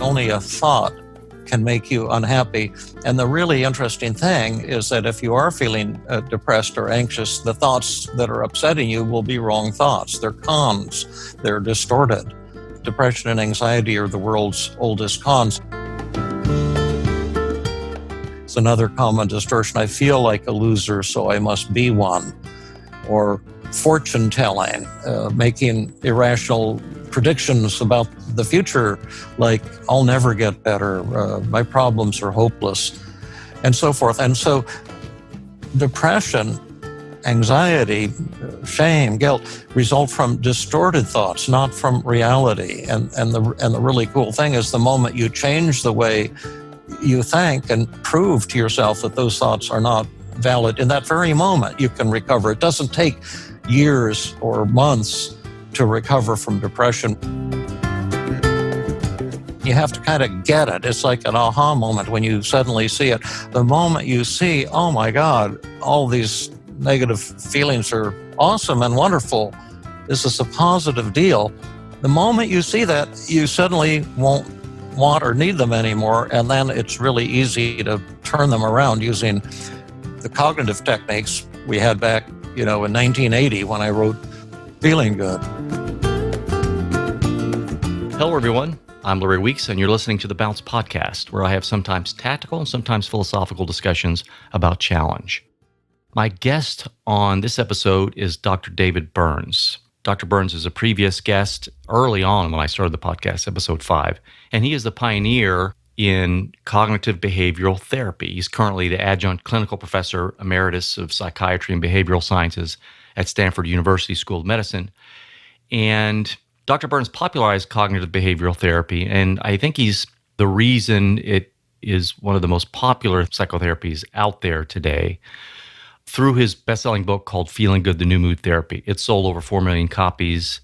Only a thought can make you unhappy. And the really interesting thing is that if you are feeling depressed or anxious, the thoughts that are upsetting you will be wrong thoughts. They're cons. They're distorted. Depression and anxiety are the world's oldest cons. It's another common distortion. I feel like a loser, so I must be one. Or fortune telling, making irrational predictions about the future, like I'll never get better, my problems are hopeless, and so forth. And so depression, anxiety, shame, guilt result from distorted thoughts, not from reality. And the really cool thing is the moment you change the way you think and prove to yourself that those thoughts are not valid, in that very moment you can recover. It doesn't take years or months to recover from depression. You have to kind of get it. It's like an aha moment when you suddenly see it. The moment you see, oh my God, all these negative feelings are awesome and wonderful, this is a positive deal. The moment you see that, you suddenly won't want or need them anymore, and then it's really easy to turn them around using the cognitive techniques we had back, in 1980 when I wrote Feeling Good. Hello, everyone. I'm Larry Weeks, and you're listening to the Bounce Podcast, where I have sometimes tactical and sometimes philosophical discussions about challenge. My guest on this episode is Dr. David Burns. Dr. Burns is a previous guest early on when I started the podcast, episode 5, and he is the pioneer in cognitive behavioral therapy. He's currently the adjunct clinical professor emeritus of psychiatry and behavioral sciences at Stanford University School of Medicine. And Dr. Burns popularized cognitive behavioral therapy, and I think he's the reason it is one of the most popular psychotherapies out there today. Through his best-selling book called Feeling Good, The New Mood Therapy. It sold over 4 million copies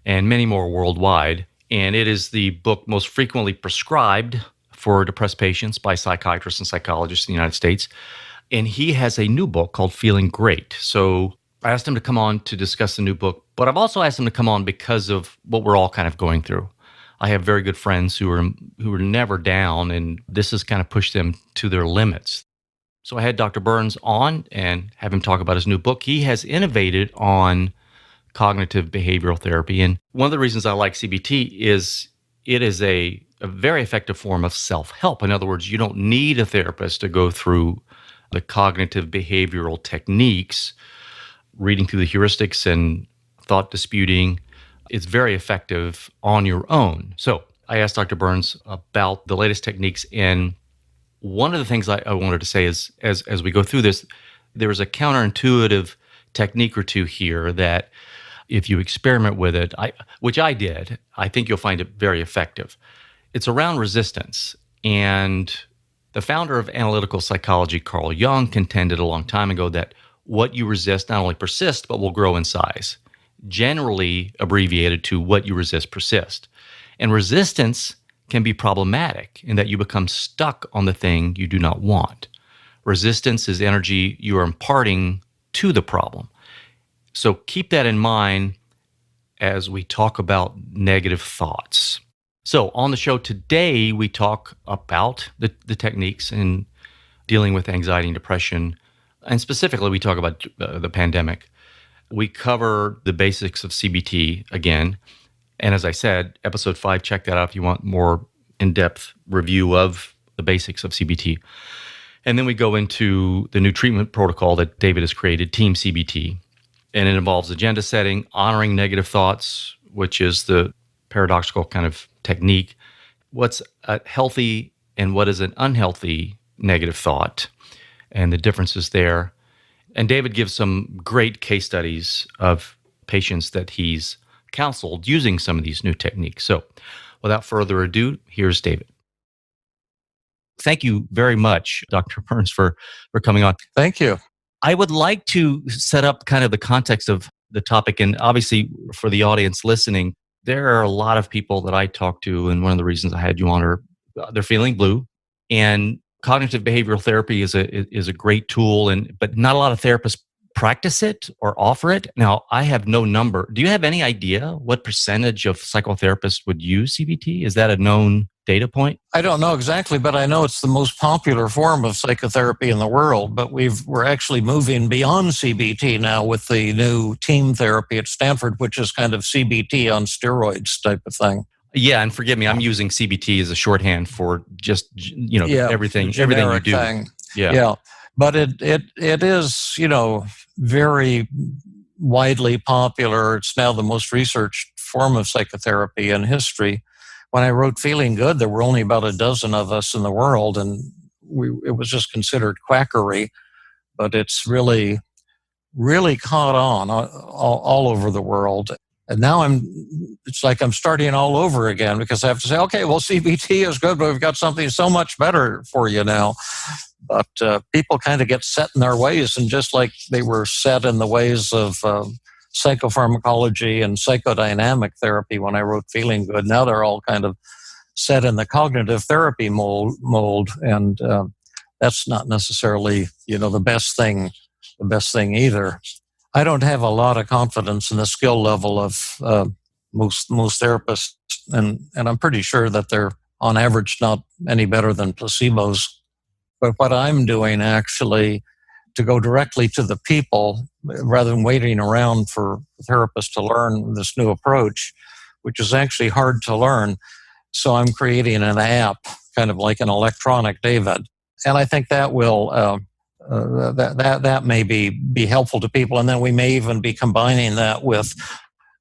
and many more worldwide. And it is the book most frequently prescribed for depressed patients by psychiatrists and psychologists in the United States. And he has a new book called Feeling Great. So I asked him to come on to discuss the new book, but I've also asked him to come on because of what we're all kind of going through. I have very good friends who are never down, and this has kind of pushed them to their limits. So I had Dr. Burns on and have him talk about his new book. He has innovated on cognitive behavioral therapy. And one of the reasons I like CBT is it is a very effective form of self-help. In other words, you don't need a therapist to go through the cognitive behavioral techniques, reading through the heuristics and thought disputing. It's very effective on your own. So I asked Dr. Burns about the latest techniques, and one of the things I wanted to say is, as we go through this, there is a counterintuitive technique or two here that if you experiment with it, which I did, I think you'll find it very effective. It's around resistance. And the founder of analytical psychology, Carl Jung, contended a long time ago that what you resist not only persists, but will grow in size, generally abbreviated to what you resist persists. And resistance can be problematic in that you become stuck on the thing you do not want. Resistance is energy you are imparting to the problem. So keep that in mind as we talk about negative thoughts. So on the show today, we talk about the techniques in dealing with anxiety and depression, and specifically we talk about the pandemic. We cover the basics of CBT again. And as I said, episode 5, check that out if you want more in-depth review of the basics of CBT. And then we go into the new treatment protocol that David has created, TEAM CBT. And it involves agenda setting, honoring negative thoughts, which is the paradoxical kind of technique. What's a healthy and what is an unhealthy negative thought, and the differences there. And David gives some great case studies of patients that he's counseled using some of these new techniques. So without further ado, here's David. Thank you very much, Dr. Burns, for coming on. Thank you. I would like to set up kind of the context of the topic. And obviously for the audience listening, there are a lot of people that I talk to, and one of the reasons I had you on are they're feeling blue. And cognitive behavioral therapy is a great tool, but not a lot of therapists practice it or offer it. Now, I have no number. Do you have any idea what percentage of psychotherapists would use CBT? Is that a known data point? I don't know exactly, but I know it's the most popular form of psychotherapy in the world. But we're actually moving beyond CBT now with the new team therapy at Stanford, which is kind of CBT on steroids type of thing. Yeah, and forgive me, I'm using CBT as a shorthand for just everything you do. Thing. Yeah, but it is very widely popular. It's now the most researched form of psychotherapy in history. When I wrote Feeling Good, there were only about a dozen of us in the world, and it was just considered quackery. But it's really, really caught on all over the world. And now it's like I'm starting all over again because I have to say, okay, well, CBT is good, but we've got something so much better for you now. But people kind of get set in their ways, and just like they were set in the ways of psychopharmacology and psychodynamic therapy when I wrote Feeling Good, now they're all kind of set in the cognitive therapy mold, and that's not necessarily the best thing either. I don't have a lot of confidence in the skill level of most therapists, and I'm pretty sure that they're on average not any better than placebos. But what I'm doing actually to go directly to the people rather than waiting around for therapists to learn this new approach, which is actually hard to learn. So I'm creating an app, kind of like an electronic David, and I think that will that may be helpful to people. And then we may even be combining that with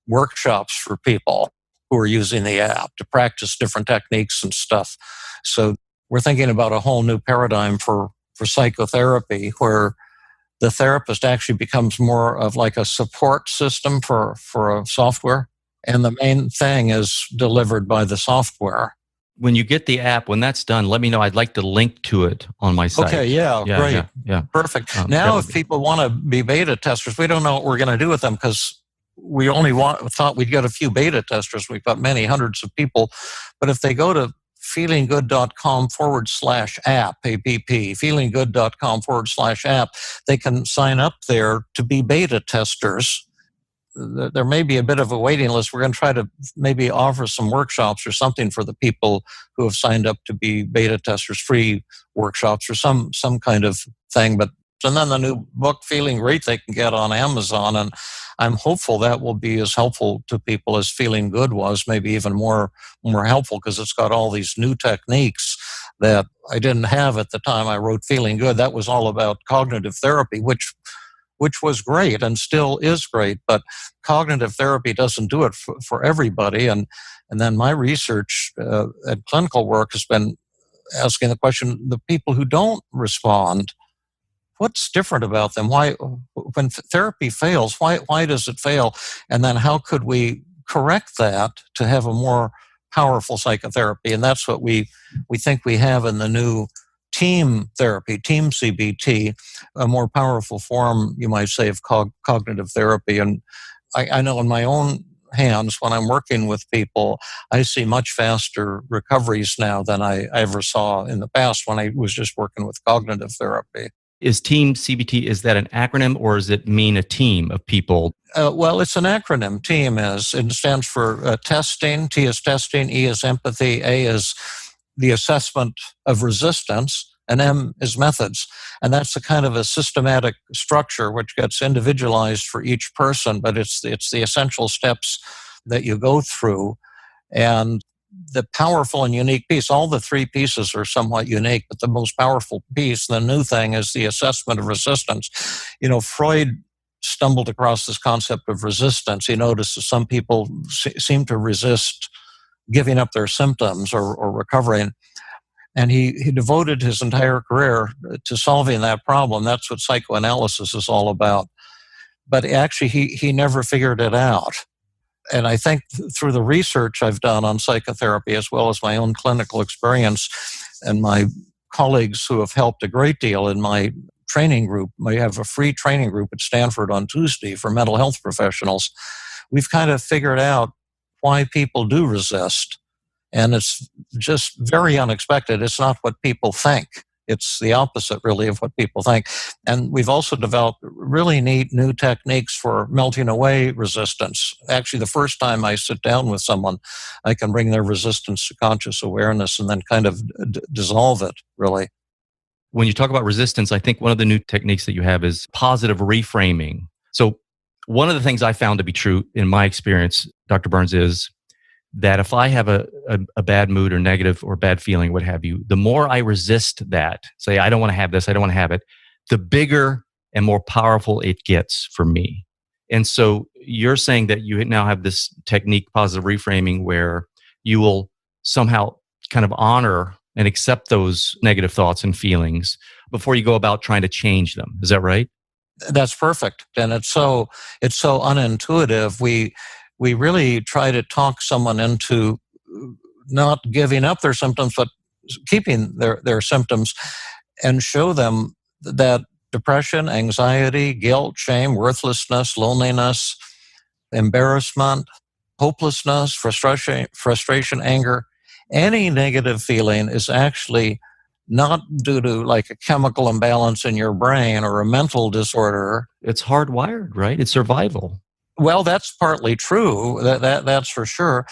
workshops for people who are using the app to practice different techniques and stuff. So we're thinking about a whole new paradigm for psychotherapy, where the therapist actually becomes more of like a support system for a software, and the main thing is delivered by the software. When you get the app, when that's done, let me know. I'd like to link to it on my site. Okay, great. Yeah. Perfect. Now, if people want to be beta testers, we don't know what we're going to do with them because we only thought we'd get a few beta testers. We've got many hundreds of people. But if they go to feelinggood.com/app, APP, feelinggood.com/app, they can sign up there to be beta testers. There may be a bit of a waiting list. We're going to try to maybe offer some workshops or something for the people who have signed up to be beta testers, free workshops or some kind of thing. And then the new book, Feeling Great, they can get on Amazon. And I'm hopeful that will be as helpful to people as Feeling Good was, maybe even more helpful, because it's got all these new techniques that I didn't have at the time I wrote Feeling Good. That was all about cognitive therapy, which was great and still is great, but cognitive therapy doesn't do it for everybody. And then my research and clinical work has been asking the question, the people who don't respond, what's different about them? Why, when therapy fails, why does it fail? And then how could we correct that to have a more powerful psychotherapy? And that's what we think we have in the new team therapy, team CBT, a more powerful form, you might say, of cognitive therapy. And I know in my own hands, when I'm working with people, I see much faster recoveries now than I ever saw in the past when I was just working with cognitive therapy. Is Team CBT, is that an acronym, or does it mean a team of people? Well, it's an acronym. TEAM it stands for testing. T is testing, E is empathy, A is the assessment of resistance, and M is methods. And that's a kind of a systematic structure which gets individualized for each person, but it's the essential steps that you go through. And the powerful and unique piece, all the three pieces are somewhat unique, but the most powerful piece, the new thing, is the assessment of resistance. Freud stumbled across this concept of resistance. He noticed that some people seem to resist giving up their symptoms or recovering. And he devoted his entire career to solving that problem. That's what psychoanalysis is all about. But actually, he never figured it out. And I think through the research I've done on psychotherapy, as well as my own clinical experience and my colleagues who have helped a great deal in my training group, we have a free training group at Stanford on Tuesday for mental health professionals. We've kind of figured out why people do resist. And it's just very unexpected. It's not what people think. It's the opposite, really, of what people think. And we've also developed really neat new techniques for melting away resistance. Actually, the first time I sit down with someone, I can bring their resistance to conscious awareness and then kind of dissolve it, really. When you talk about resistance, I think one of the new techniques that you have is positive reframing. So, one of the things I found to be true in my experience, Dr. Burns, is that if I have a bad mood or negative or bad feeling, what have you, the more I resist that, say, I don't want to have this, I don't want to have it, the bigger and more powerful it gets for me. And so you're saying that you now have this technique, positive reframing, where you will somehow kind of honor and accept those negative thoughts and feelings before you go about trying to change them. Is that right? That's perfect. And it's so unintuitive. We really try to talk someone into not giving up their symptoms, but keeping their symptoms, and show them that depression, anxiety, guilt, shame, worthlessness, loneliness, embarrassment, hopelessness, frustration, anger, any negative feeling is actually not due to like a chemical imbalance in your brain or a mental disorder. It's hardwired, right? It's survival. Well, that's partly true. That's for sure.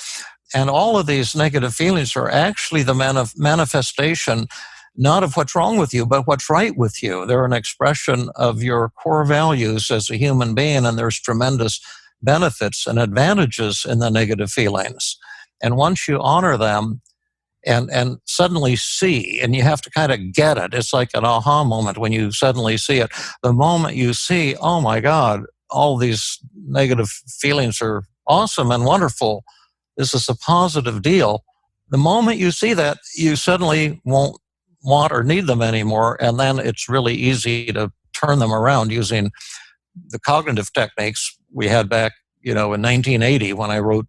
And all of these negative feelings are actually the manifestation not of what's wrong with you, but what's right with you. They're an expression of your core values as a human being, and there's tremendous benefits and advantages in the negative feelings. And once you honor them and suddenly see, and you have to kind of get it, it's like an aha moment when you suddenly see it. The moment you see, oh my God, all these negative feelings are awesome and wonderful, this is a positive deal. The moment you see that, you suddenly won't want or need them anymore. And then it's really easy to turn them around using the cognitive techniques we had back, in 1980 when I wrote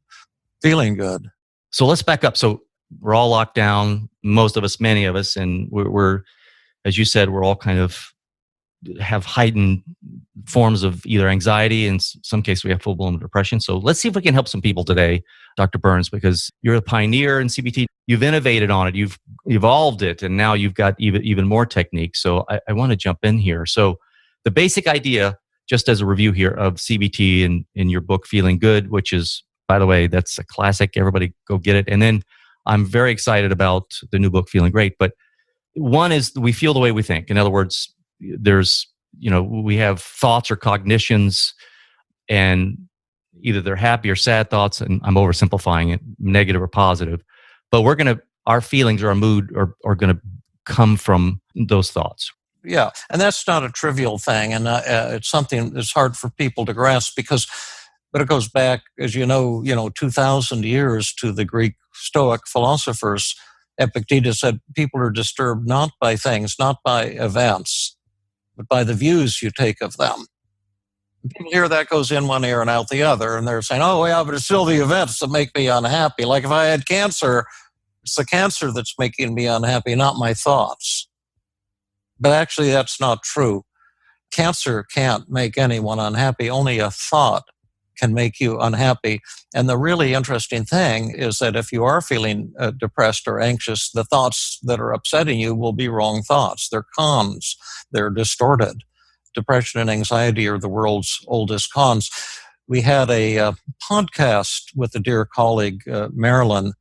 Feeling Good. So let's back up. So we're all locked down, most of us, many of us, and we're as you said, we're all kind of have heightened forms of either anxiety, in some cases we have full-blown depression. So let's see if we can help some people today, Dr. Burns, because you're a pioneer in CBT. You've innovated on it, you've evolved it, and now you've got even more techniques. So I want to jump in here. So the basic idea, just as a review here, of CBT in your book, Feeling Good, which is, by the way, that's a classic. Everybody go get it. And then I'm very excited about the new book, Feeling Great. But one is we feel the way we think. In other words, there's, we have thoughts or cognitions, and either they're happy or sad thoughts, and I'm oversimplifying it, negative or positive. But our feelings or our mood are going to come from those thoughts. Yeah, and that's not a trivial thing, and it's something that's hard for people to grasp but it goes back, as 2,000 years to the Greek Stoic philosophers. Epictetus said people are disturbed not by things, not by events, but by the views you take of them. People hear that goes in one ear and out the other, and they're saying, oh, yeah, but it's still the events that make me unhappy. Like if I had cancer, it's the cancer that's making me unhappy, not my thoughts. But actually, that's not true. Cancer can't make anyone unhappy. Only a thought can make you unhappy. And the really interesting thing is that if you are feeling depressed or anxious, the thoughts that are upsetting you will be wrong thoughts. They're cons. They're distorted. Depression and anxiety are the world's oldest cons. We had a podcast with a dear colleague, Marilyn,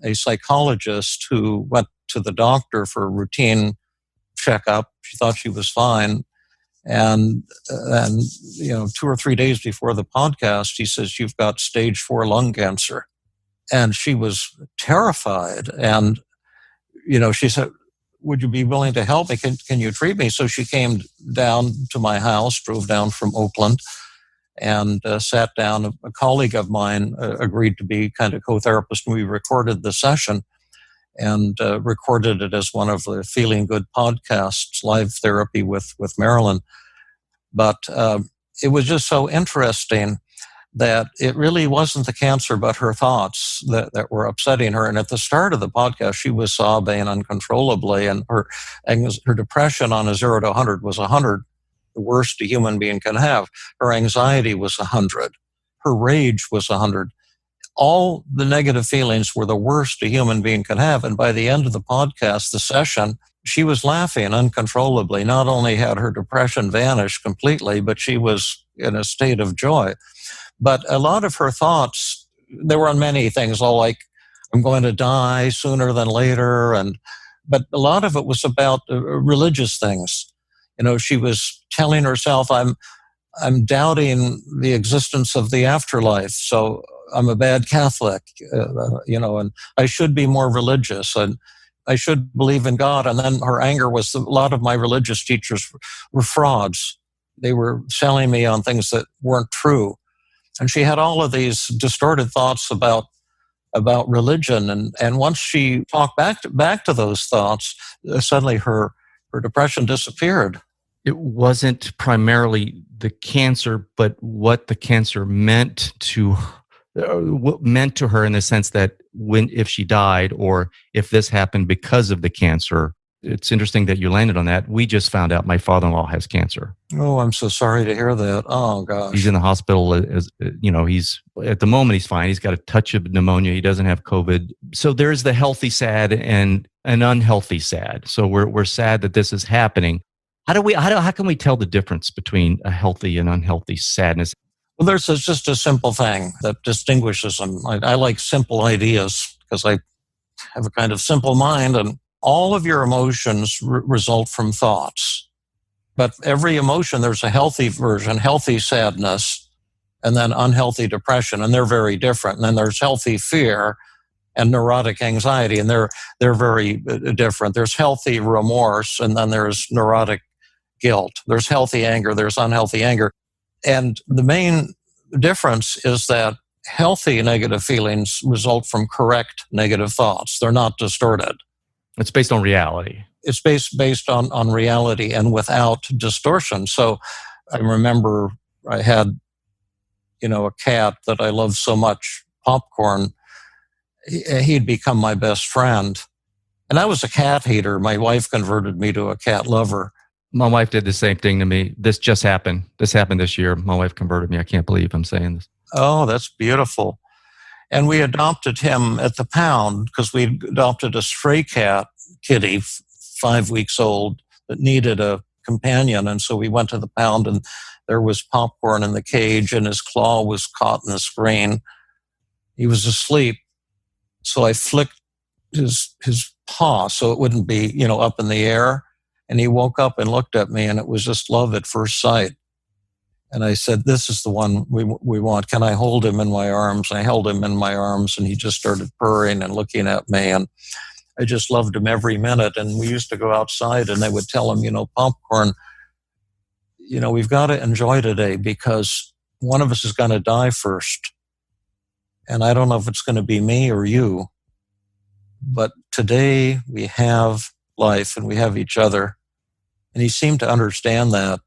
a psychologist who went to the doctor for a routine checkup. She thought she was fine. And 2 or 3 days before the podcast, he says, you've got stage 4 lung cancer. And she was terrified. And, she said, would you be willing to help me? Can you treat me? So she came down to my house, drove down from Oakland, and sat down. A colleague of mine agreed to be kind of co-therapist, and we recorded the session and recorded it as one of the Feeling Good podcasts, live therapy with Marilyn. But it was just so interesting that it really wasn't the cancer, but her thoughts that were upsetting her. And at the start of the podcast, she was sobbing uncontrollably, and her depression on a 0 to 100 was 100, the worst a human being can have. Her anxiety was 100. Her rage was 100. All the negative feelings were the worst a human being could have. And by the end of the podcast, the session, she was laughing uncontrollably. Not only had her depression vanished completely, but she was in a state of joy. But a lot of her thoughts, there were on many things, all like, I'm going to die sooner than later. But a lot of it was about religious things. She was telling herself, I'm doubting the existence of the afterlife, so I'm a bad Catholic, and I should be more religious, and I should believe in God. And then her anger was a lot of my religious teachers were frauds. They were selling me on things that weren't true. And she had all of these distorted thoughts about religion. And once she talked back to those thoughts, suddenly her depression disappeared. It wasn't primarily the cancer, but what the cancer meant to her in the sense that if she died or if this happened because of the cancer. It's interesting that you landed on that. We just found out my father-in-law has cancer. Oh, I'm so sorry to hear that. Oh, gosh. He's in the hospital. He's at the moment he's fine. He's got a touch of pneumonia. He doesn't have COVID. So there's the healthy sad and an unhealthy sad. So we're sad that this is happening. How can we tell the difference between a healthy and unhealthy sadness? Well, there's just a simple thing that distinguishes them. I like simple ideas because I have a kind of simple mind, and all of your emotions result from thoughts. But every emotion, there's a healthy version, healthy sadness, and then unhealthy depression, and they're very different. And then there's healthy fear and neurotic anxiety, and they're very different. There's healthy remorse, and then there's neurotic guilt. There's healthy anger, there's unhealthy anger. And the main difference is that healthy negative feelings result from correct negative thoughts. They're not distorted. It's based on reality. It's based on reality and without distortion. So I remember I had, a cat that I loved so much, Popcorn. He'd become my best friend. And I was a cat hater. My wife converted me to a cat lover. My wife did the same thing to me. This just happened. This happened this year. My wife converted me. I can't believe I'm saying this. Oh, that's beautiful. And we adopted him at the pound because we adopted a stray cat, Kitty, 5 weeks old, that needed a companion. And so we went to the pound, and there was Popcorn in the cage, and his claw was caught in the screen. He was asleep. So I flicked his paw so it wouldn't be, up in the air. And he woke up and looked at me, and it was just love at first sight. And I said, this is the one we want. Can I hold him in my arms? And I held him in my arms, and he just started purring and looking at me. And I just loved him every minute. And we used to go outside, and they would tell him, Popcorn, we've got to enjoy today because one of us is going to die first. And I don't know if it's going to be me or you. But today we have life and we have each other. And he seemed to understand that.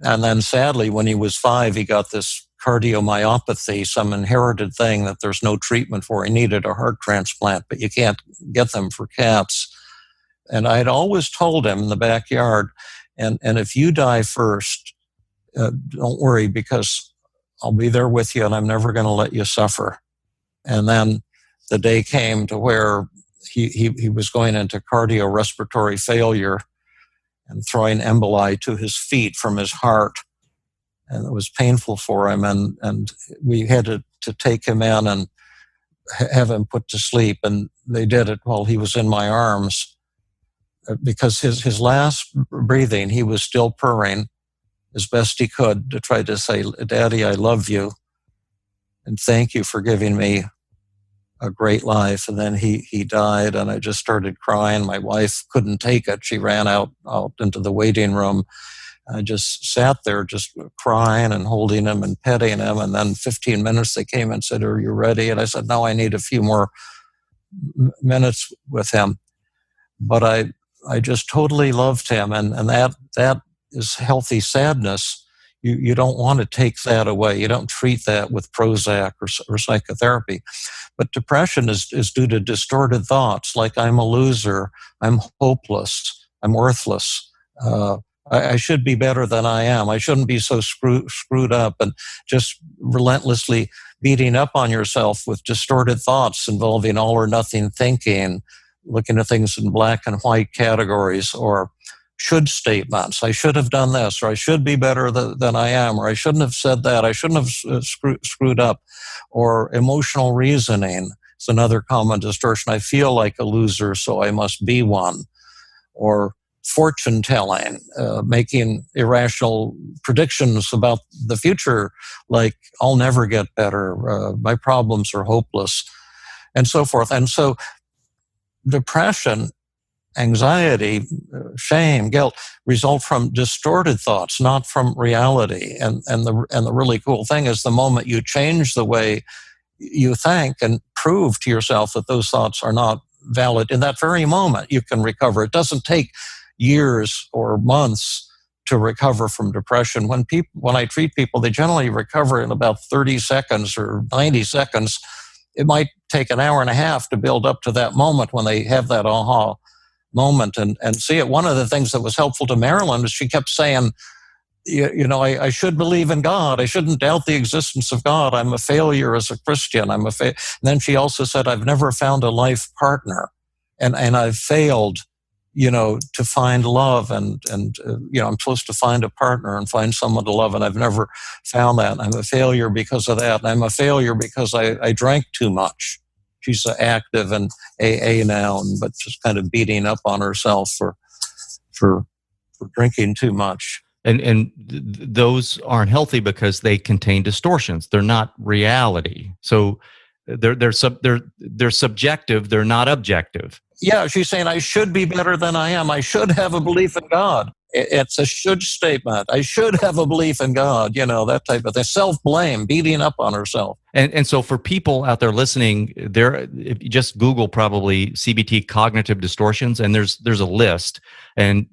And then sadly, when he was 5, he got this cardiomyopathy, some inherited thing that there's no treatment for. He needed a heart transplant, but you can't get them for cats. And I had always told him in the backyard, and if you die first, don't worry because I'll be there with you and I'm never going to let you suffer. And then the day came to where he was going into cardiorespiratory failure and throwing emboli to his feet from his heart. And it was painful for him. And we had to take him in and have him put to sleep. And they did it while he was in my arms because his last breathing, he was still purring as best he could to try to say, Daddy, I love you. And thank you for giving me a great life. And then he died, and I just started crying. My wife couldn't take it. She ran out into the waiting room. I just sat there just crying and holding him and petting him. And then 15 minutes they came and said, are you ready? And I said, no, I need a few more minutes with him. But I just totally loved him. And that is healthy sadness. You don't want to take that away. You don't treat that with Prozac or psychotherapy. But depression is due to distorted thoughts like I'm a loser, I'm hopeless, I'm worthless. I should be better than I am. I shouldn't be so screwed up, and just relentlessly beating up on yourself with distorted thoughts involving all or nothing thinking, looking at things in black and white categories, or should statements. I should have done this, or I should be better than I am, or I shouldn't have said that, I shouldn't have screwed up, or emotional reasoning. It's another common distortion. I feel like a loser, so I must be one. Or fortune telling, making irrational predictions about the future, like I'll never get better, my problems are hopeless, and so forth. And so depression, anxiety, shame, guilt result from distorted thoughts, not from reality. And the really cool thing is, the moment you change the way you think and prove to yourself that those thoughts are not valid, in that very moment you can recover. It doesn't take years or months to recover from depression. When I treat people, they generally recover in about 30 seconds or 90 seconds. It might take an hour and a half to build up to that moment when they have that aha moment and see it. One of the things that was helpful to Marilyn is she kept saying, I should believe in God. I shouldn't doubt the existence of God. I'm a failure as a Christian. And then she also said, I've never found a life partner, and I've failed, to find love, and I'm supposed to find a partner and find someone to love, and I've never found that. I'm a failure because of that. And I'm a failure because I drank too much. She's active in AA now, but just kind of beating up on herself for drinking too much. And those aren't healthy because they contain distortions. They're not reality. So they're subjective. They're not objective. Yeah, she's saying I should be better than I am. I should have a belief in God. It's a should statement. I should have a belief in God. That type of thing. Self-blame, beating up on herself. And so for people out there listening, if you just Google probably CBT cognitive distortions, and there's a list. And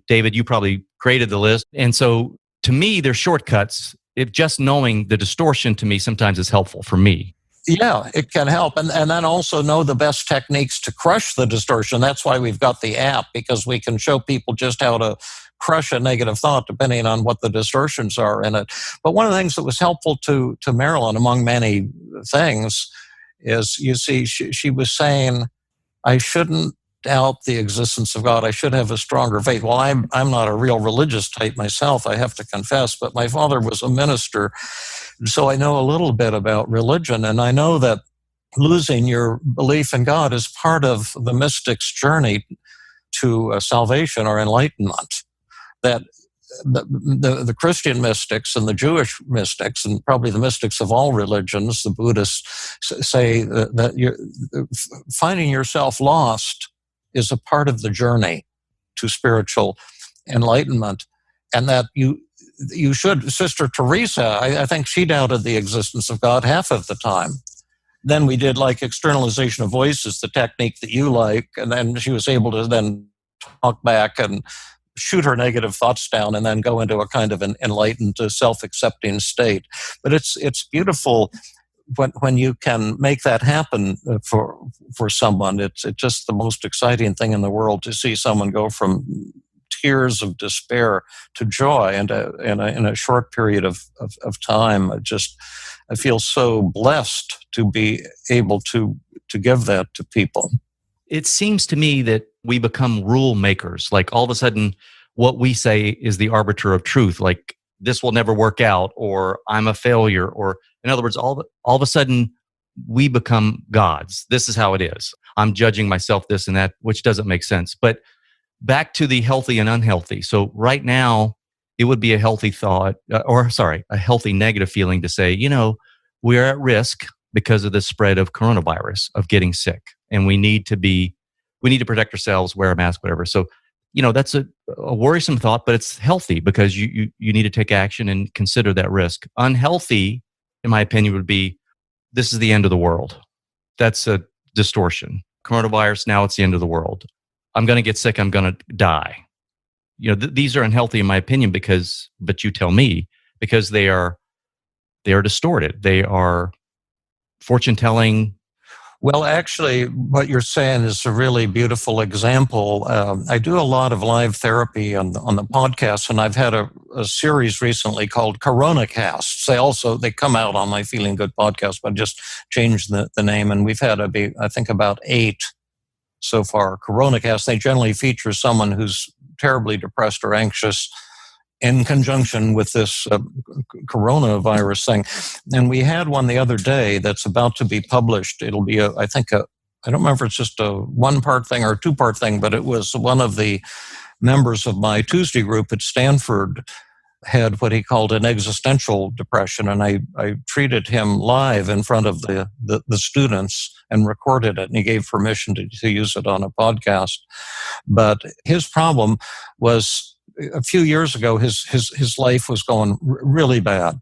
David, you probably created the list. And so to me, they're shortcuts. If just knowing the distortion to me sometimes is helpful for me. Yeah, it can help. And then also know the best techniques to crush the distortion. That's why we've got the app, because we can show people just how to crush a negative thought depending on what the distortions are in it. But one of the things that was helpful to Marilyn, among many things, is, you see, she was saying, I shouldn't doubt the existence of God. I should have a stronger faith. Well, I'm not a real religious type myself, I have to confess, but my father was a minister, so I know a little bit about religion, and I know that losing your belief in God is part of the mystic's journey to salvation or enlightenment. That the Christian mystics and the Jewish mystics, and probably the mystics of all religions, the Buddhists, say that finding yourself lost is a part of the journey to spiritual enlightenment, and that you should. Sister Teresa, I think she doubted the existence of God half of the time. Then we did like externalization of voices, the technique that you like, and then she was able to then talk back and shoot her negative thoughts down and then go into a kind of an enlightened, self-accepting state. But it's beautiful when you can make that happen for someone. It's just the most exciting thing in the world to see someone go from tears of despair to joy and in a short period of time. I feel so blessed to be able to give that to people. It seems to me that we become rule makers. Like all of a sudden, what we say is the arbiter of truth. Like this will never work out, or I'm a failure, or in other words, all of a sudden we become gods. This is how it is. I'm judging myself this and that, which doesn't make sense. But back to the healthy and unhealthy. So right now, it would be a healthy thought, a healthy negative feeling to say, we're at risk because of the spread of coronavirus, of getting sick, and we need to protect ourselves, wear a mask, whatever. So, that's a worrisome thought, but it's healthy because you need to take action and consider that risk. Unhealthy, in my opinion, would be, this is the end of the world. That's a distortion. Coronavirus, now it's the end of the world. I'm going to get sick. I'm going to die. These are unhealthy in my opinion but you tell me, because they are distorted. They are fortune telling. Well, actually, what you're saying is a really beautiful example. I do a lot of live therapy on the podcast, and I've had a series recently called Corona Casts. They come out on my Feeling Good podcast, but I just changed the name, and we've had I think about 8 so far, CoronaCast, they generally feature someone who's terribly depressed or anxious in conjunction with this coronavirus thing. And we had one the other day that's about to be published. It'll be, I don't remember if it's just a one-part thing or a two-part thing, but it was one of the members of my Tuesday group at Stanford had what he called an existential depression, and I treated him live in front of the students and recorded it, and he gave permission to use it on a podcast. But his problem was, a few years ago, his life was going really bad.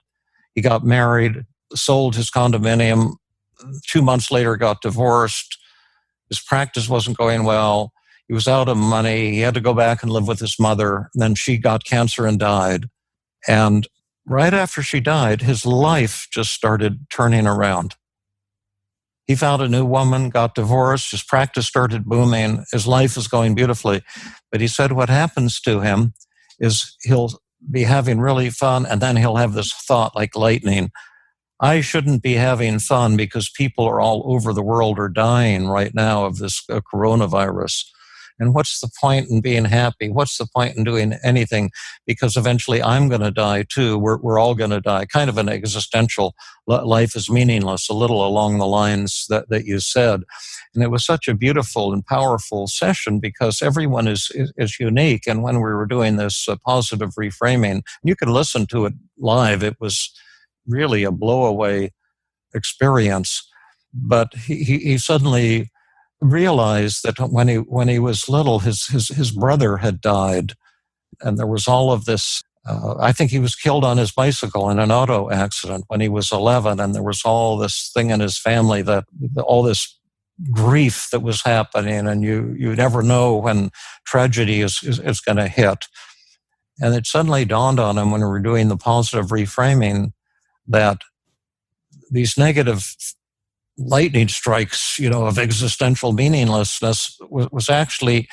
He got married, sold his condominium, 2 months later got divorced. His practice wasn't going well. He was out of money. He had to go back and live with his mother. And then she got cancer and died. And right after she died, his life just started turning around. He found a new woman, got divorced, his practice started booming, his life is going beautifully. But he said what happens to him is he'll be having really fun, and then he'll have this thought like lightning: I shouldn't be having fun because people are all over the world are dying right now of this coronavirus. And what's the point in being happy? What's the point in doing anything? Because eventually I'm going to die too. We're all going to die. Kind of an existential, life is meaningless, a little along the lines that you said. And it was such a beautiful and powerful session because everyone is unique. And when we were doing this positive reframing, you can listen to it live. It was really a blow-away experience. But he suddenly realized that when he was little, his brother had died, and there was all of this. I think he was killed on his bicycle in an auto accident when he was 11, and there was all this thing in his family, that all this grief that was happening, and you never know when tragedy is going to hit. And it suddenly dawned on him when we were doing the positive reframing that these negative lightning strikes, of existential meaninglessness was actually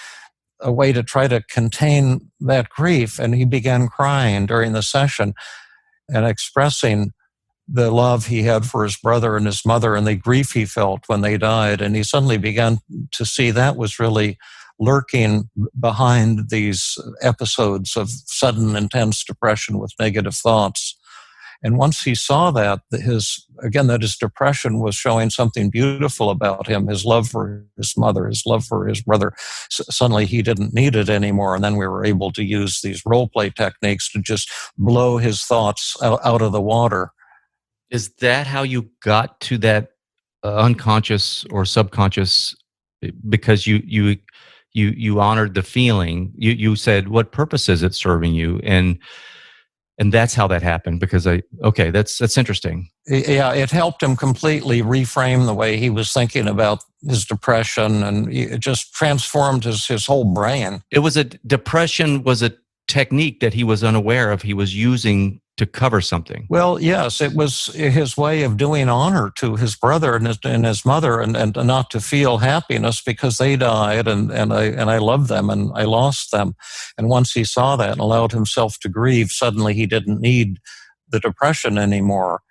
a way to try to contain that grief. And he began crying during the session and expressing the love he had for his brother and his mother and the grief he felt when they died. And he suddenly began to see that was really lurking behind these episodes of sudden intense depression with negative thoughts. And once he saw that his depression was showing something beautiful about him, his love for his mother, his love for his brother, suddenly he didn't need it anymore. And then we were able to use these role play techniques to just blow his thoughts out of the water. Is that how you got to that unconscious or subconscious? Because you honored the feeling. You said, what purpose is it serving you? And that's how that happened, because that's interesting. Yeah, it helped him completely reframe the way he was thinking about his depression, and it just transformed his whole brain. Depression was a technique that he was unaware of, he was using to cover something. Well, yes, it was his way of doing honor to his brother and his mother, and not to feel happiness because they died, and I loved them and I lost them. And once he saw that and allowed himself to grieve, suddenly he didn't need the depression anymore,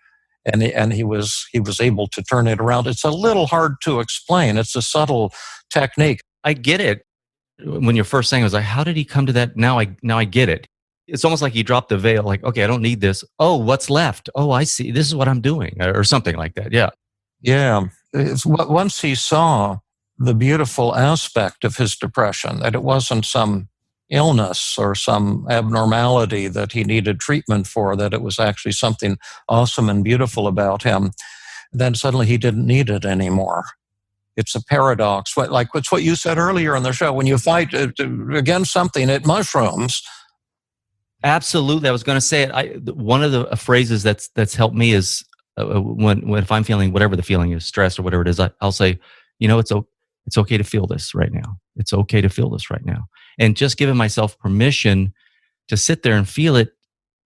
and he was able to turn it around. It's a little hard to explain. It's a subtle technique. I get it. When you're first saying, I was like, how did he come to that? Now I get it. It's almost like he dropped the veil, like, okay, I don't need this. Oh, what's left? Oh, I see. This is what I'm doing, or something like that. Yeah. Yeah. Once he saw the beautiful aspect of his depression, that it wasn't some illness or some abnormality that he needed treatment for, that it was actually something awesome and beautiful about him, then suddenly he didn't need it anymore. It's a paradox. It's what you said earlier on the show. When you fight against something, it mushrooms. Absolutely. I was going to say it. One of the phrases that's helped me is when if I'm feeling whatever the feeling is, stress or whatever it is, I'll say, it's okay to feel this right now. It's okay to feel this right now. And just giving myself permission to sit there and feel it,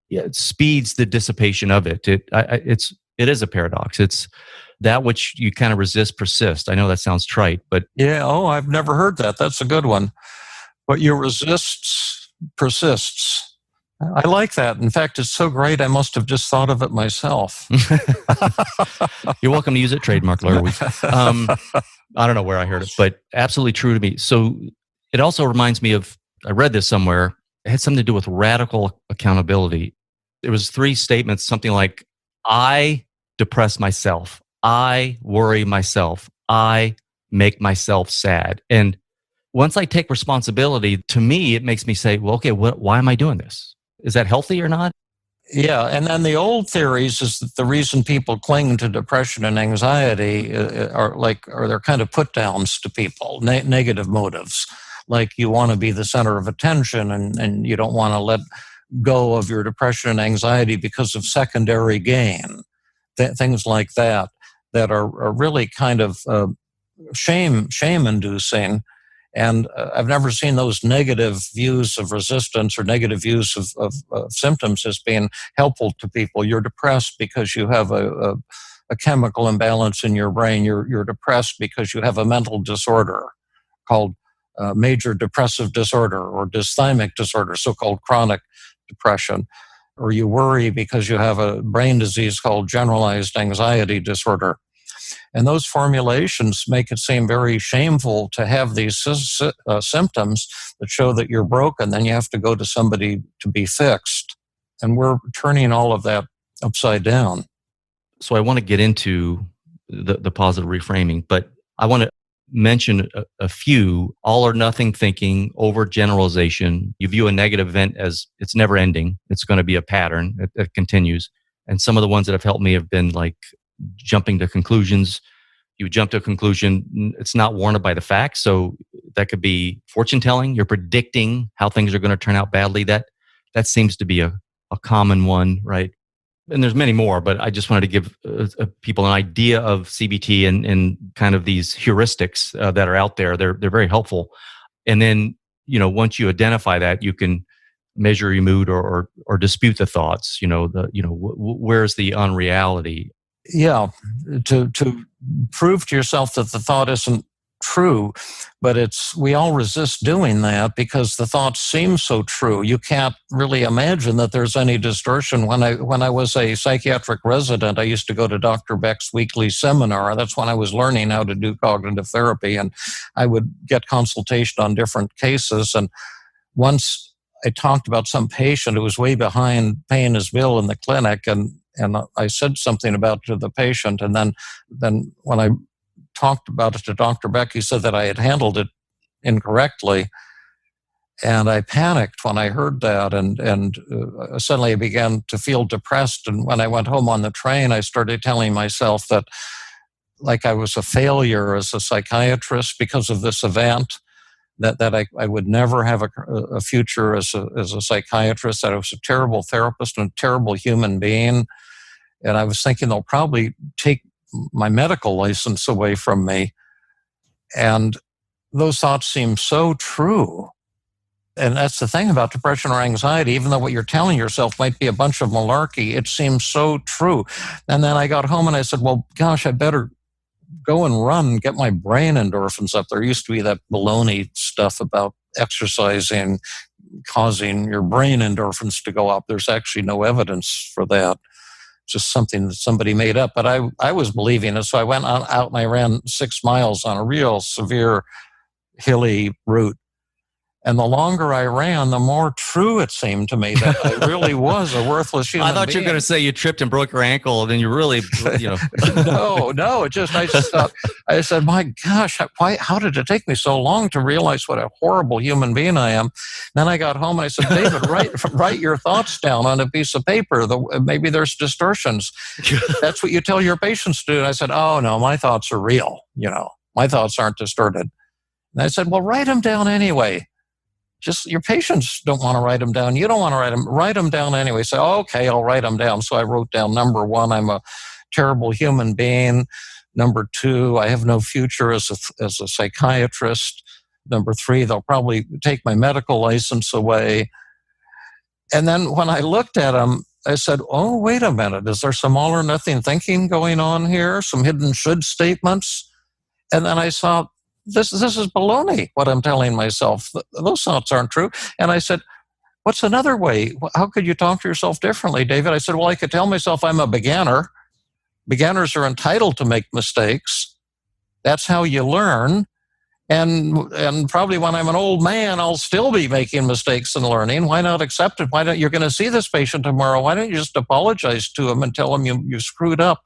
it speeds the dissipation of it. It is a paradox. It's that which you kind of resist persists. I know that sounds trite, but yeah. Oh, I've never heard that. That's a good one. What you resist persists. I like that. In fact, it's so great, I must have just thought of it myself. You're welcome to use it, trademark Larry Weeks. I don't know where I heard it, but absolutely true to me. So it also reminds me of, I read this somewhere, it had something to do with radical accountability. It was 3 statements, something like, I depress myself, I worry myself, I make myself sad. And once I take responsibility, to me, it makes me say, well, okay, why am I doing this? Is that healthy or not? Yeah, and then the old theories is that the reason people cling to depression and anxiety are they're kind of put downs to people, negative motives, like you want to be the center of attention and you don't want to let go of your depression and anxiety because of secondary gain, things like that are really kind of shame inducing. And I've never seen those negative views of resistance or negative views of symptoms as being helpful to people. You're depressed because you have a chemical imbalance in your brain. You're depressed because you have a mental disorder called major depressive disorder or dysthymic disorder, so-called chronic depression. Or you worry because you have a brain disease called generalized anxiety disorder. And those formulations make it seem very shameful to have these symptoms that show that you're broken. Then you have to go to somebody to be fixed. And we're turning all of that upside down. So I want to get into the positive reframing, but I want to mention a few: all or nothing thinking, overgeneralization. You view a negative event as it's never ending. It's going to be a pattern that continues. And some of the ones that have helped me have been like jumping to conclusions. You jump to a conclusion, it's not warranted by the facts. So that could be fortune telling. You're predicting how things are going to turn out badly. That seems to be a common one, right? And there's many more, but I just wanted to give people an idea of CBT and kind of these heuristics that are out there. They're very helpful. And then, once you identify that, you can measure your mood or dispute the thoughts. Where's the unreality? Yeah, to prove to yourself that the thought isn't true, but we all resist doing that because the thoughts seem so true. You can't really imagine that there's any distortion. When I was a psychiatric resident, I used to go to Dr. Beck's weekly seminar. That's when I was learning how to do cognitive therapy, and I would get consultation on different cases. And once I talked about some patient who was way behind paying his bill in the clinic, and I said something about it to the patient, and then when I talked about it to Dr. Beck, he said that I had handled it incorrectly, and I panicked when I heard that, and suddenly I began to feel depressed. And when I went home on the train, I started telling myself that, like, I was a failure as a psychiatrist because of this event, that I would never have a future as a psychiatrist, that I was a terrible therapist and a terrible human being. And I was thinking they'll probably take my medical license away from me. And those thoughts seem so true. And that's the thing about depression or anxiety. Even though what you're telling yourself might be a bunch of malarkey, it seems so true. And then I got home and I said, well, gosh, I better go and run and get my brain endorphins up. There used to be that baloney stuff about exercising causing your brain endorphins to go up. There's actually no evidence for that. Just something that somebody made up, but I was believing it. So I went out and I ran 6 miles on a real severe hilly route. And the longer I ran, the more true it seemed to me that I really was a worthless human being. I thought you were going to say you tripped and broke your ankle, and then you really, No. I said, my gosh, how did it take me so long to realize what a horrible human being I am? Then I got home and I said, David, write your thoughts down on a piece of paper. Maybe there's distortions. That's what you tell your patients to do. And I said, oh no, my thoughts are real. My thoughts aren't distorted. And I said, well, write them down anyway. Just your patients don't want to write them down. You don't want to write them down anyway. So, okay, I'll write them down. So I wrote down, number 1, I'm a terrible human being. Number 2, I have no future as a psychiatrist. Number 3, they'll probably take my medical license away. And then when I looked at them, I said, oh, wait a minute. Is there some all or nothing thinking going on here? Some hidden should statements? And then I saw, this is baloney, what I'm telling myself. Those thoughts aren't true. And I said, what's another way? How could you talk to yourself differently, David? I said, well, I could tell myself I'm a beginner. Beginners are entitled to make mistakes. That's how you learn. And probably when I'm an old man, I'll still be making mistakes and learning. Why not accept it? Why don't you're going to see this patient tomorrow? Why don't you just apologize to him and tell him you screwed up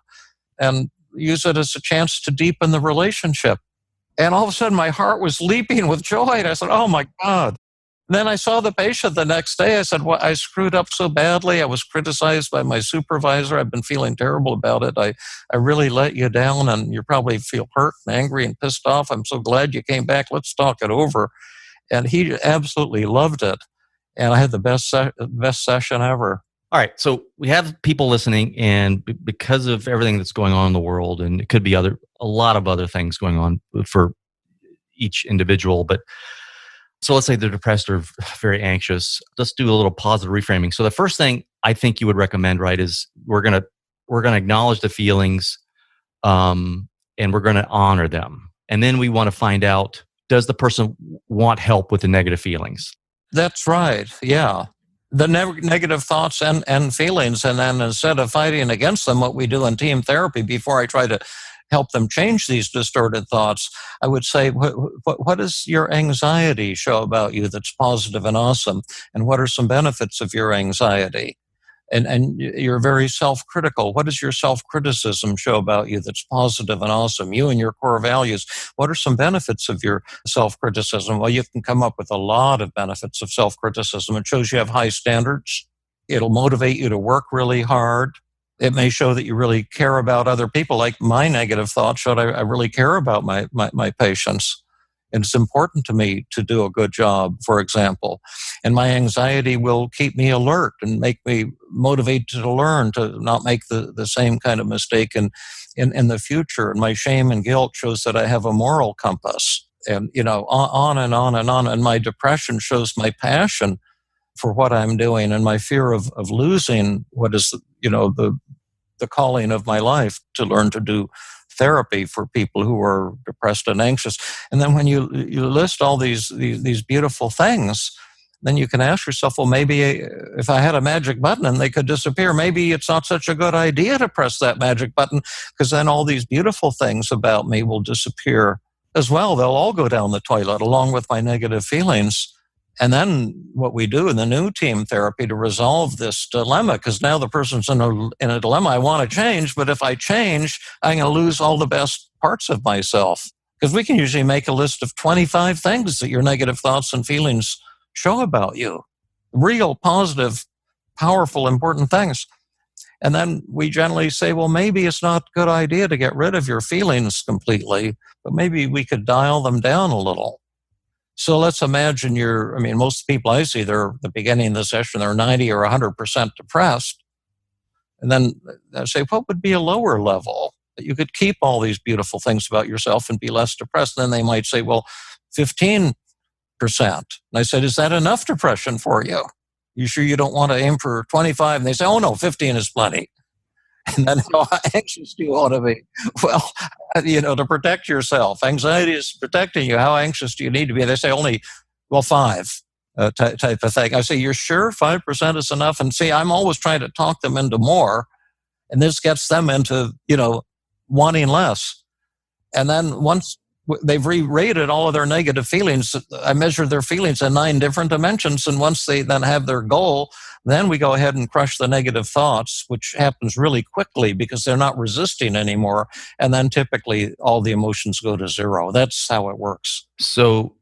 and use it as a chance to deepen the relationship? And all of a sudden, my heart was leaping with joy. And I said, oh my God. And then I saw the patient the next day. I said, well, I screwed up so badly. I was criticized by my supervisor. I've been feeling terrible about it. I really let you down, and you probably feel hurt and angry and pissed off. I'm so glad you came back. Let's talk it over. And he absolutely loved it. And I had the best session ever. All right. So we have people listening, and because of everything that's going on in the world, and it could be a lot of other things going on for each individual, but so let's say they're depressed or very anxious. Let's do a little positive reframing. So the first thing I think you would recommend, right, is we're gonna acknowledge the feelings, and we're gonna honor them, and then we want to find out, does the person want help with the negative feelings? That's right. Yeah. The negative thoughts and feelings. And then instead of fighting against them, what we do in team therapy, before I try to help them change these distorted thoughts, I would say, what does your anxiety show about you that's positive and awesome? And what are some benefits of your anxiety? And you're very self-critical. What does your self-criticism show about you that's positive and awesome? You and your core values. What are some benefits of your self-criticism? Well, you can come up with a lot of benefits of self-criticism. It shows you have high standards. It'll motivate you to work really hard. It may show that you really care about other people. Like my negative thoughts showed I really care about my patients. And it's important to me to do a good job, for example. And my anxiety will keep me alert and make me motivated to learn, to not make the same kind of mistake in the future. And my shame and guilt shows that I have a moral compass. And, on and on and on. And my depression shows my passion for what I'm doing, and my fear of losing what is, the calling of my life, to learn to do therapy for people who are depressed and anxious. And then when you list all these beautiful things, then you can ask yourself, well, maybe if I had a magic button and they could disappear, maybe it's not such a good idea to press that magic button, because then all these beautiful things about me will disappear as well. They'll all go down the toilet along with my negative feelings. And then what we do in the new team therapy to resolve this dilemma, because now the person's in a dilemma. I want to change, but if I change, I'm going to lose all the best parts of myself. Because we can usually make a list of 25 things that your negative thoughts and feelings show about you. Real, positive, powerful, important things. And then we generally say, well, maybe it's not a good idea to get rid of your feelings completely, but maybe we could dial them down a little. So let's imagine most people I see, they're at the beginning of the session, they're 90 or 100% depressed. And then I say, what would be a lower level that you could keep all these beautiful things about yourself and be less depressed? And then they might say, well, 15%. And I said, is that enough depression for you? You sure you don't want to aim for 25? And they say, oh no, 15 is plenty. And then how anxious do you want to be? Well, to protect yourself. Anxiety is protecting you. How anxious do you need to be? They say only, 5 type of thing. I say, you're sure 5% is enough? And see, I'm always trying to talk them into more. And this gets them into, wanting less. And then once they've re-rated all of their negative feelings, I measure their feelings in 9 different dimensions. And once they then have their goal, then we go ahead and crush the negative thoughts, which happens really quickly because they're not resisting anymore. And then typically all the emotions go to zero. That's how it works. So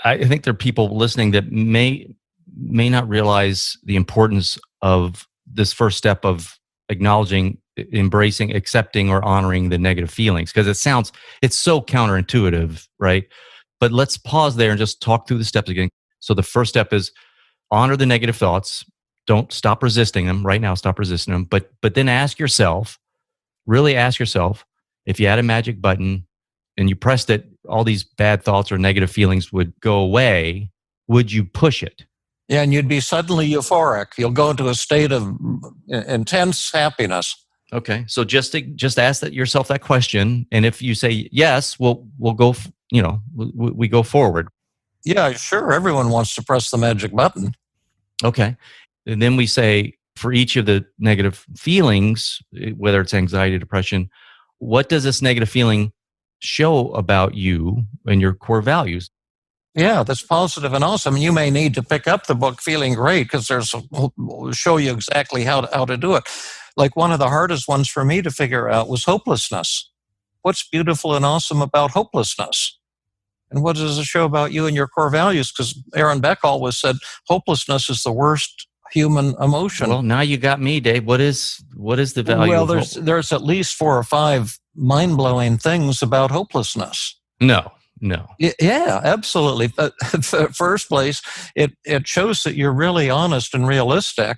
I think there are people listening that may not realize the importance of this first step of acknowledging, embracing, accepting, or honoring the negative feelings, because it's so counterintuitive, right? But let's pause there and just talk through the steps again. So the first step is honor the negative thoughts. Don't stop resisting them right now. Stop resisting them. But then really ask yourself, if you had a magic button and you pressed it, all these bad thoughts or negative feelings would go away. Would you push it? Yeah, and you'd be suddenly euphoric. You'll go into a state of intense happiness. Okay, so just ask yourself that question, and if you say yes, we'll go. We go forward. Yeah, sure. Everyone wants to press the magic button. Okay. And then we say for each of the negative feelings, whether it's anxiety, depression, what does this negative feeling show about you and your core values? Yeah, that's positive and awesome. You may need to pick up the book feeling great because will show you exactly how to do it. Like one of the hardest ones for me to figure out was hopelessness. What's beautiful and awesome about hopelessness? And what does it show about you and your core values? Because Aaron Beck always said hopelessness is the worst human emotion. Well, now you got me, Dave. What is the value Well, of hope? there's at least 4 or 5 mind-blowing things about hopelessness. No. Yeah, absolutely. But first place, it shows that you're really honest and realistic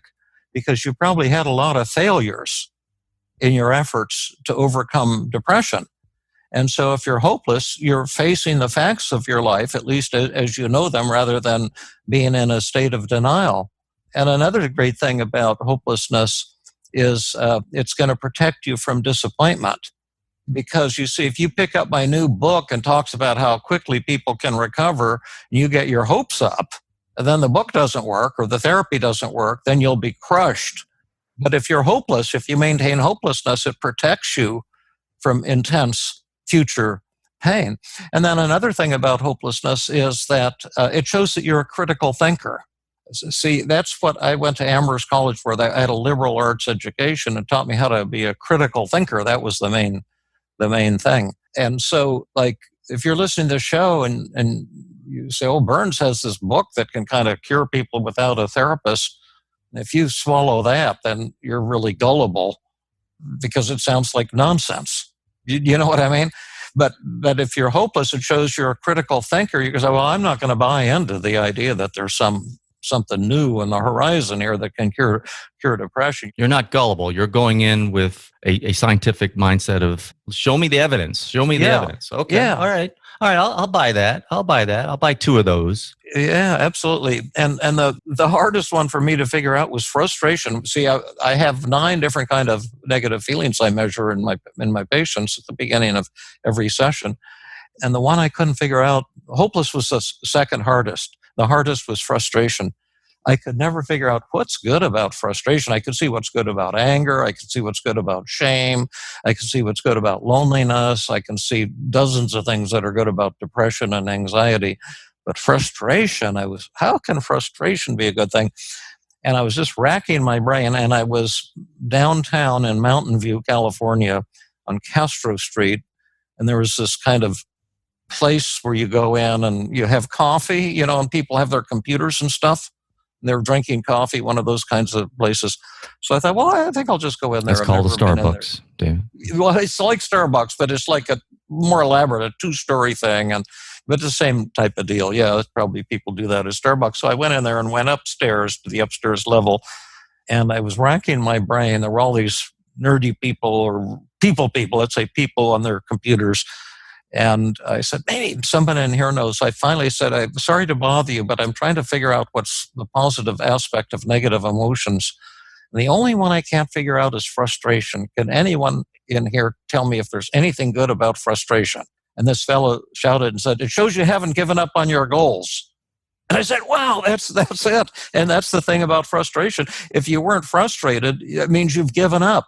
because you probably had a lot of failures in your efforts to overcome depression. And so if you're hopeless, you're facing the facts of your life, at least as you know them, rather than being in a state of denial. And another great thing about hopelessness is it's going to protect you from disappointment. Because you see, if you pick up my new book and talks about how quickly people can recover, and you get your hopes up, and then the book doesn't work or the therapy doesn't work, then you'll be crushed. But if you're hopeless, if you maintain hopelessness, it protects you from intense future pain. And then another thing about hopelessness is that it shows that you're a critical thinker. See, that's what I went to Amherst College for. I had a liberal arts education and taught me how to be a critical thinker. That was the main thing. And so, like, if you're listening to the show and you say, oh, Burns has this book that can kind of cure people without a therapist, if you swallow that, then you're really gullible because it sounds like nonsense. You know what I mean? But if you're hopeless, it shows you're a critical thinker. You can say, well, I'm not going to buy into the idea that there's something new on the horizon here that can cure depression. You're not gullible. You're going in with a scientific mindset of show me the evidence. Show me the evidence. Okay. Yeah. All right. I'll buy that. I'll buy 2 of those. Yeah, absolutely. And the hardest one for me to figure out was frustration. See, I have 9 different kind of negative feelings I measure in my patients at the beginning of every session. And the one I couldn't figure out, hopeless was the second hardest. The hardest was frustration. I could never figure out what's good about frustration. I could see what's good about anger. I could see what's good about shame. I could see what's good about loneliness. I can see dozens of things that are good about depression and anxiety. But frustration, how can frustration be a good thing? And I was just racking my brain, and I was downtown in Mountain View, California, on Castro Street, and there was this kind of place where you go in and you have coffee, and people have their computers and stuff. And they're drinking coffee, one of those kinds of places. So I thought, well, I think I'll just go in there. That's called a Starbucks, David. Well, it's like Starbucks, but it's like a more elaborate, a 2-story thing, but the same type of deal. Yeah, probably people do that at Starbucks. So I went in there and went upstairs to the upstairs level, and I was racking my brain. There were all these nerdy people or people, let's say people on their computers. And I said, maybe someone in here knows. I finally said, I'm sorry to bother you, but I'm trying to figure out what's the positive aspect of negative emotions. And the only one I can't figure out is frustration. Can anyone in here tell me if there's anything good about frustration? And this fellow shouted and said, it shows you haven't given up on your goals. And I said, wow, that's it. And that's the thing about frustration. If you weren't frustrated, it means you've given up.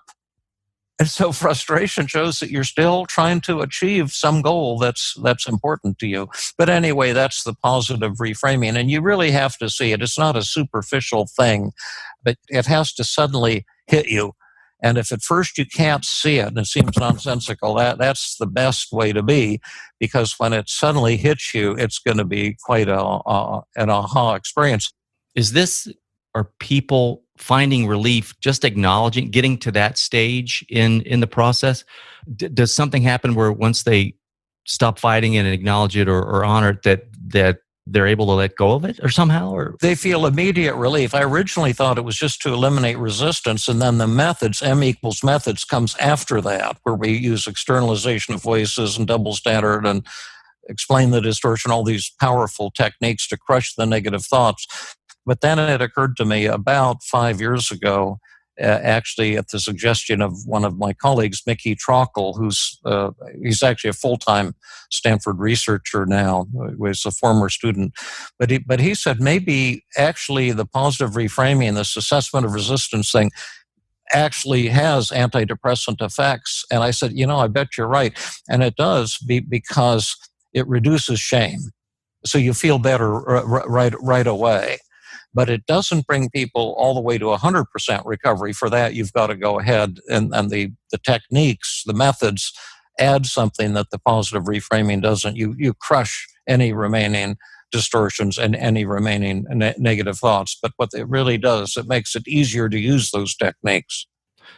And so frustration shows that you're still trying to achieve some goal that's important to you. But anyway, that's the positive reframing. And you really have to see it. It's not a superficial thing, but it has to suddenly hit you. And if at first you can't see it and it seems nonsensical, that's the best way to be, because when it suddenly hits you, it's going to be quite an aha experience. Are people finding relief, just acknowledging, getting to that stage in the process? Does something happen where once they stop fighting and acknowledge it or honor it, that they're able to let go of it or somehow? Or they feel immediate relief. I originally thought it was just to eliminate resistance, and then the methods, M equals methods, comes after that, where we use externalization of voices and double standard and explain the distortion, all these powerful techniques to crush the negative thoughts. But then it occurred to me about 5 years ago, actually at the suggestion of one of my colleagues, Mickey Trockle, he's actually a full-time Stanford researcher now, was a former student. But he said maybe actually the positive reframing, this assessment of resistance thing, actually has antidepressant effects. And I said, I bet you're right. And it does because it reduces shame. So you feel better right away. But it doesn't bring people all the way to 100% recovery. For that, you've got to go ahead and the techniques, the methods, add something that the positive reframing doesn't. You crush any remaining distortions and any remaining negative thoughts. But what it really does, it makes it easier to use those techniques.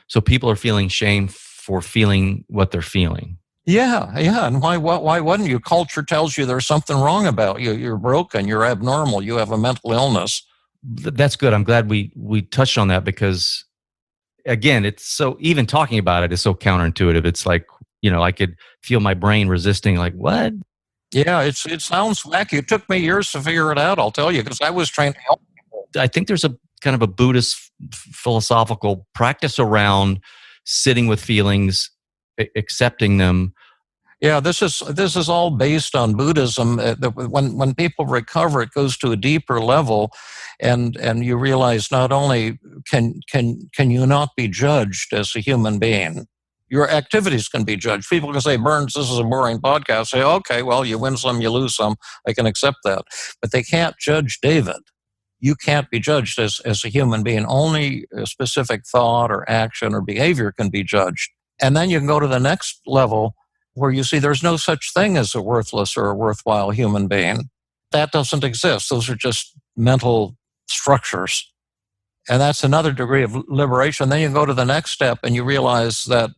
So people are feeling shame for feeling what they're feeling. Yeah. And why wouldn't you? Culture tells you there's something wrong about you. You're broken. You're abnormal. You have a mental illness. That's good. I'm glad we touched on that because, again, it's so, even talking about it is so counterintuitive. It's like, I could feel my brain resisting, like, what? Yeah, it sounds wacky. It took me years to figure it out, I'll tell you, because I was trying to help people. I think there's a kind of a Buddhist philosophical practice around sitting with feelings, accepting them. Yeah, this is all based on Buddhism. When people recover, it goes to a deeper level, and you realize not only can you not be judged as a human being, your activities can be judged. People can say, Burns, this is a boring podcast. Say, okay, well, you win some, you lose some. I can accept that. But they can't judge David. You can't be judged as a human being. Only a specific thought or action or behavior can be judged. And then you can go to the next level where you see there's no such thing as a worthless or a worthwhile human being. That doesn't exist. Those are just mental structures. And that's another degree of liberation. Then you go to the next step and you realize that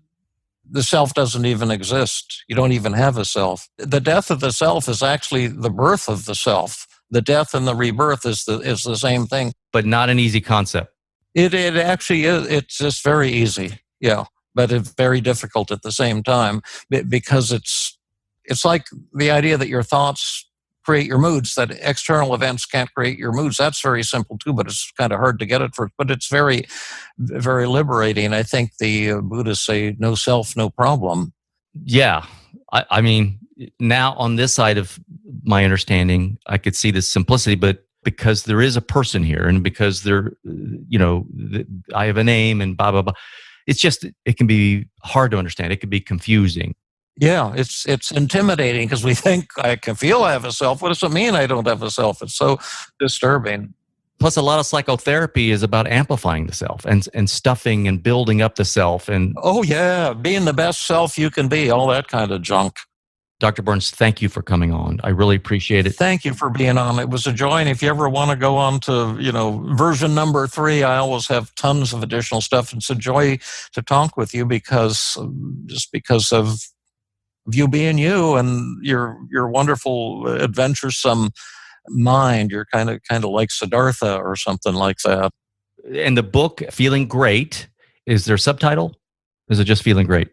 the self doesn't even exist. You don't even have a self. The death of the self is actually the birth of the self. The death and the rebirth is the same thing. But not an easy concept. It actually is. It's just very easy. Yeah. But it's very difficult at the same time because it's like the idea that your thoughts create your moods, that external events can't create your moods. That's very simple too, but it's kind of hard to get at first. But it's very, very liberating. I think the Buddhists say, no self, no problem. Yeah. I mean, now on this side of my understanding, I could see this simplicity, but because there is a person here and because I have a name and blah, blah, blah. It's just, it can be hard to understand. It can be confusing. Yeah, it's intimidating because we think I can feel I have a self. What does it mean I don't have a self? It's so disturbing. Plus, a lot of psychotherapy is about amplifying the self and stuffing and building up the self. And oh yeah, being the best self you can be, all that kind of junk. Dr. Burns, thank you for coming on. I really appreciate it. Thank you for being on. It was a joy. And if you ever want to go on to, version number 3, I always have tons of additional stuff. It's a joy to talk with you because of you being you and your wonderful, adventuresome mind. You're kind of like Siddhartha or something like that. And the book, Feeling Great, is there a subtitle? Is it just Feeling Great?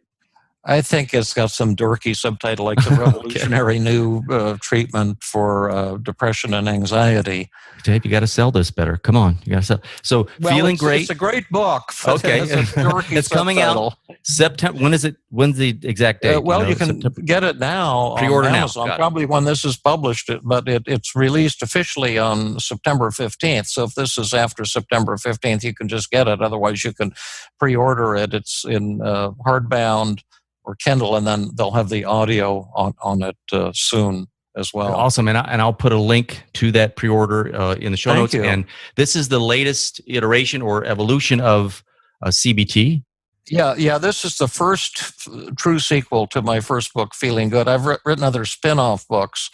I think it's got some dorky subtitle like the revolutionary new treatment for depression and anxiety. Dave, you got to sell this better. Come on, you got to sell. So, Feeling Great. It's a great book. Okay, it's coming out September. When is it? When's the exact date? You can get it now. Pre-order on Amazon, now. Probably when this is published, but it's released officially on September 15th. So if this is after September 15th, you can just get it. Otherwise, you can pre-order it. It's in hardbound or Kindle, and then they'll have the audio on it soon as well. Awesome, and I'll put a link to that pre-order in the show notes. You. And this is the latest iteration or evolution of CBT. Yeah. This is the first true sequel to my first book, Feeling Good. I've written other spin-off books,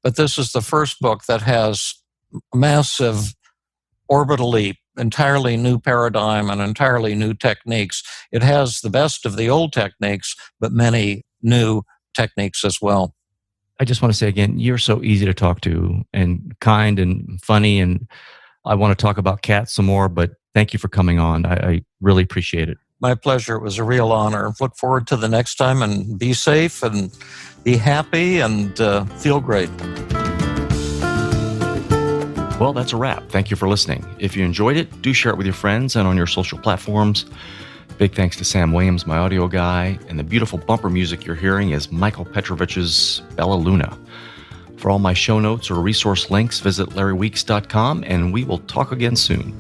but this is the first book that has massive orbital leap, entirely new paradigm and entirely new techniques. It has the best of the old techniques, but many new techniques as well. I just want to say again, you're so easy to talk to and kind and funny, and I want to talk about cats some more, but thank you for coming on. I really appreciate it. My pleasure. It was a real honor. Look forward to the next time, and be safe and be happy and feel great. Well, that's a wrap. Thank you for listening. If you enjoyed it, do share it with your friends and on your social platforms. Big thanks to Sam Williams, my audio guy, and the beautiful bumper music you're hearing is Michael Petrovich's Bella Luna. For all my show notes or resource links, visit larryweeks.com, and we will talk again soon.